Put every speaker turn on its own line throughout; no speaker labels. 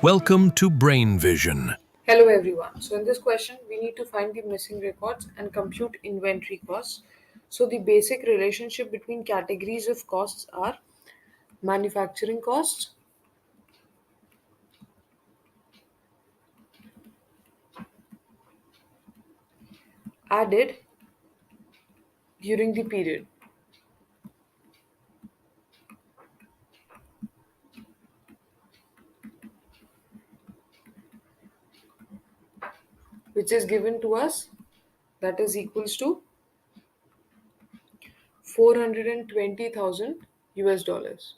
Welcome to Brain Vision.
Hello everyone. So in this question, we need to find the missing records and compute inventory costs. So the basic relationship between categories of costs are manufacturing costs, added during the period, which is given to us, that is equals to 420,000 US dollars.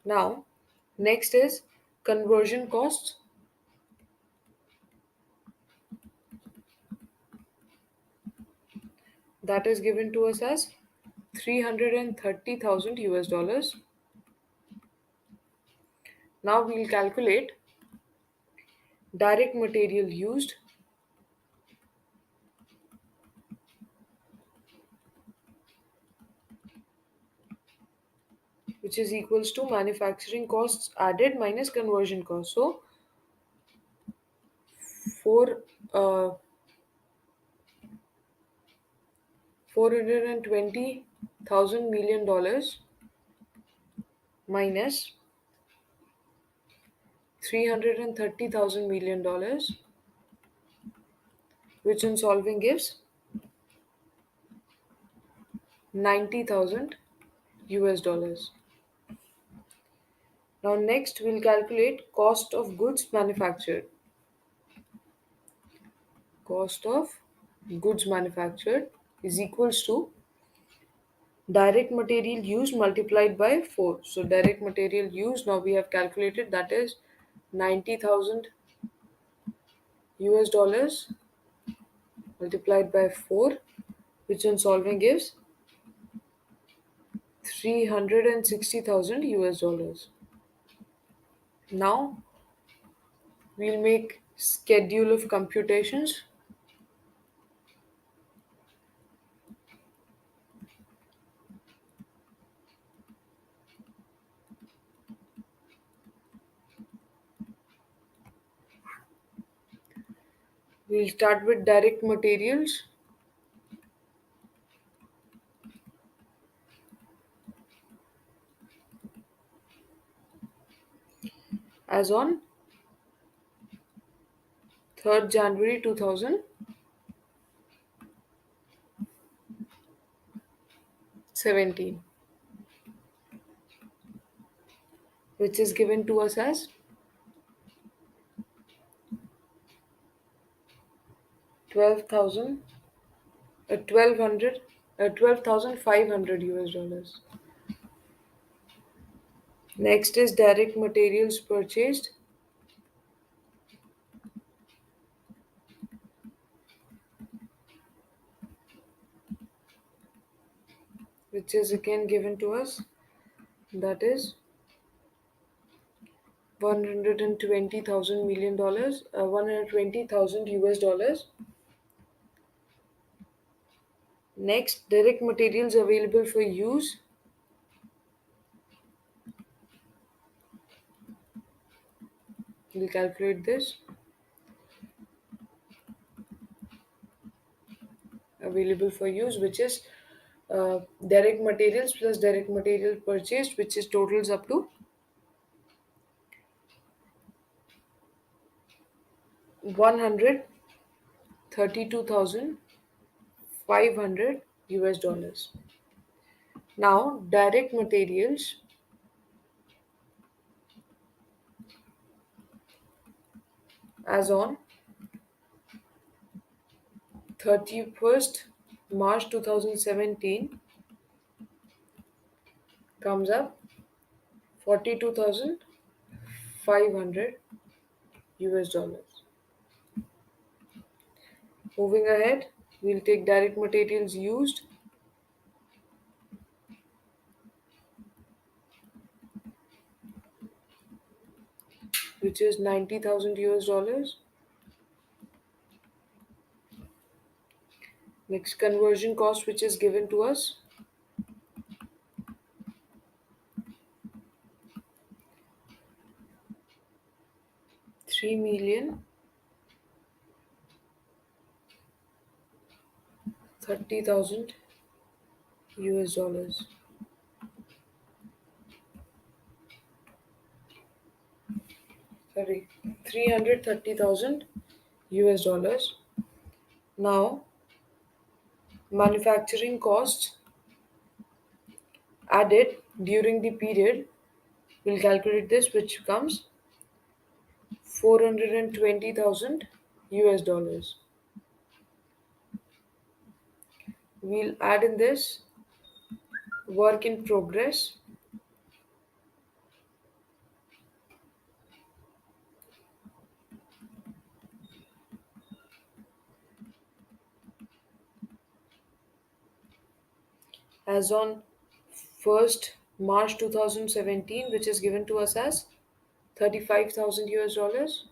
Now, next is conversion costs, that is given to us as 330,000 US dollars. Now we'll calculate direct material used, which is equals to manufacturing costs added minus conversion costs. So four 420,000 million dollars minus 330,000 million dollars, which in solving gives 90,000 US dollars. Now next we'll calculate cost of goods manufactured. Cost of goods manufactured is equals to direct material used multiplied by 4. So direct material used, now we have calculated, that is 90,000 US dollars multiplied by 4, which on solving gives 360,000 US dollars. Now we'll make schedule of computations. We'll start with direct materials. As on 3rd January 2017, which is given to us as 12,000 1200 12,500 US dollars. Next is direct materials purchased, which is again given to us, that is 120,000 million dollars, 120,000 US dollars. Next, direct materials available for use, we'll calculate this. Available for use, which is direct materials plus direct material purchased, which is totals up to 132,500 US dollars. Now, direct materials as on 31st March 2017 comes up 42,500 US dollars. Moving ahead, we'll take direct materials used, which is 90,000 US dollars, Next, conversion cost which is given to us, 3,30,000 US dollars. Sorry, 330,000 US dollars. Now, manufacturing costs added during the period, we'll calculate this, which comes 420,000 US dollars. We'll add in this work in progress as on 1st March 2017, which is given to us as 35,000 US dollars.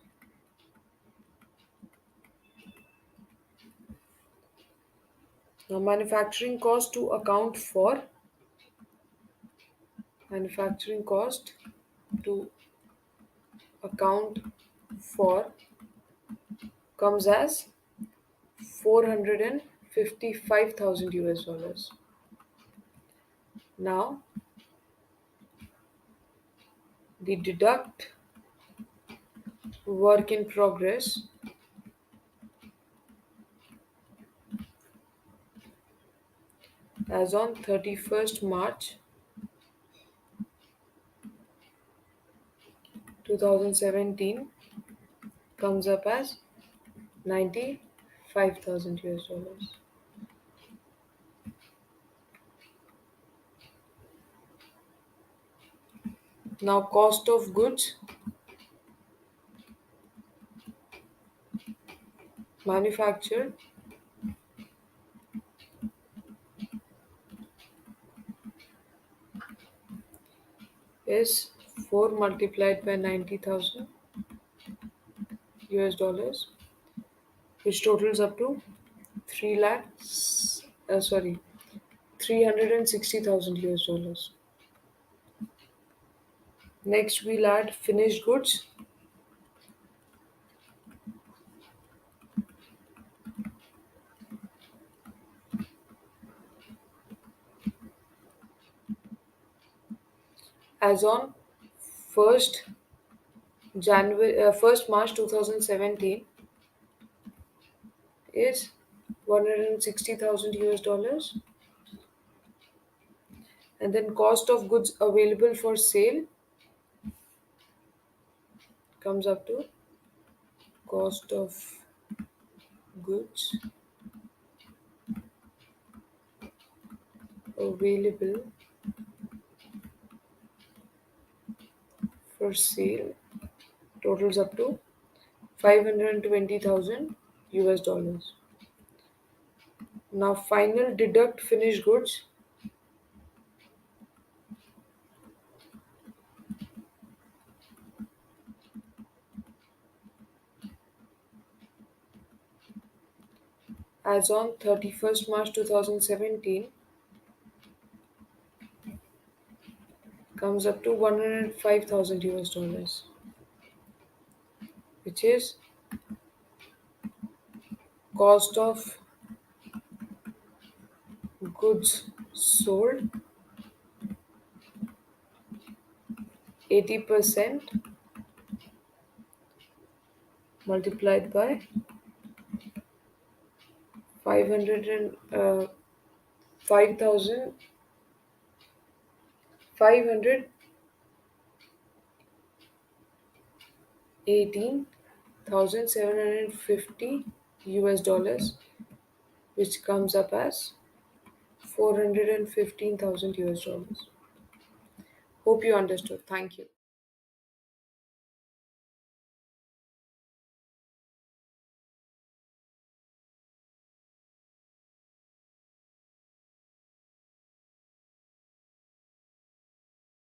Now, manufacturing cost to account for comes as 455,000 US dollars. Now, the deduct work in progress as on 31st March 2017 comes up as 95,000 US dollars. Now, cost of goods manufactured is 4 multiplied by 90,000 US dollars, which totals up to 3 lakhs, 360,000 US dollars. Next, we'll add finished goods. As on 1st January, 1st March 2017 is 160,000 US dollars, and then cost of goods available for sale comes up to cost of goods available for sale totals up to 520,000 US dollars. Now, final deduct finished goods as on 31st March 2017 comes up to 105,000 US dollars, which is cost of goods sold 80% multiplied by 500 and 5,000 518,750 US dollars, which comes up as 415,000 US dollars. Hope you understood. Thank you.